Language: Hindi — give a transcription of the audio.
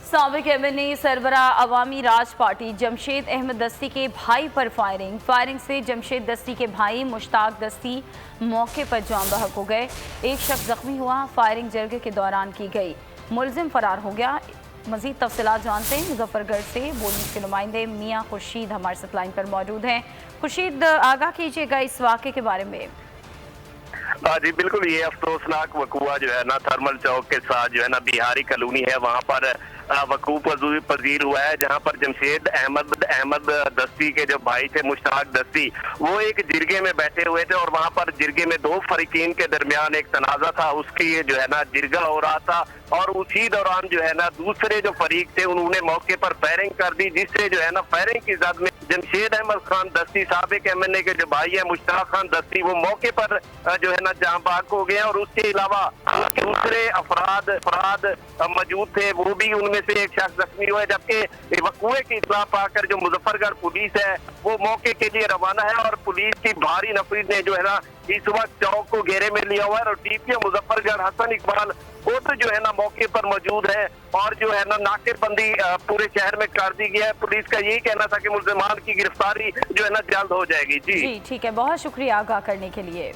साबिक एमएनए सरबरा अवामी राज पार्टी जमशेद अहमद दस्ती के भाई पर फायरिंग से जमशेद दस्ती के भाई मुश्ताक दस्ती मौके पर जान बहक हो गए। एक शख्स जख्मी हुआ। फायरिंग जरगे के दौरान की गई। मुलजिम फरार हो गया। मजीद तफसीलात जानते हैं मुजफ्फरगढ़ से बोली के नुमाइंदे मियाँ खुर्शीद हमारे साथ लाइन पर मौजूद हैं। खुर्शीद, आगाह कीजिएगा इस वाक़े के बारे में। जी बिल्कुल, ये अफसोसनाक वकूआ जो है ना थर्मल चौक के साथ जो है ना बिहारी कॉलोनी है, वहाँ पर वकूफ पजीर हुआ है, जहाँ पर जमशेद अहमद दस्ती के जो भाई थे मुश्ताक दस्ती, वो एक जिरगे में बैठे हुए थे और वहाँ पर जिरगे में दो फरीकीन के दरमियान एक तनाजा था। उसकी जो है ना जिरगा हो रहा था और उसी दौरान जो है ना दूसरे जो फरीक थे उन्होंने मौके पर फायरिंग कर दी, जिससे जो है ना फायरिंग की जद में जमशेद अहमद खान दस्ती साबिक एमएनए के जो भाई है मुश्ताक खान दस्ती, वो मौके पर जो है ना जान बहक हो गए और उसके अलावा दूसरे अफराद मौजूद थे, वो भी उनमें से एक शख्स जख्मी हुआ है। जबकि वकूए की इत्तला पाकर जो मुजफ्फरगढ़ पुलिस है वो मौके के लिए रवाना है और पुलिस की भारी नफरी ने जो है ना इस वक्त चौक को घेरे में लिया हुआ है और डीपीओ मुजफ्फरगढ़ हसन इकबाल खुद जो है ना मौके पर मौजूद है और जो है ना नाकेबंदी पूरे शहर में कर दी गई है। पुलिस का यही कहना था कि मुल्जिमान की गिरफ्तारी जो है ना जल्द हो जाएगी। जी ठीक है, बहुत शुक्रिया आगाह करने के लिए।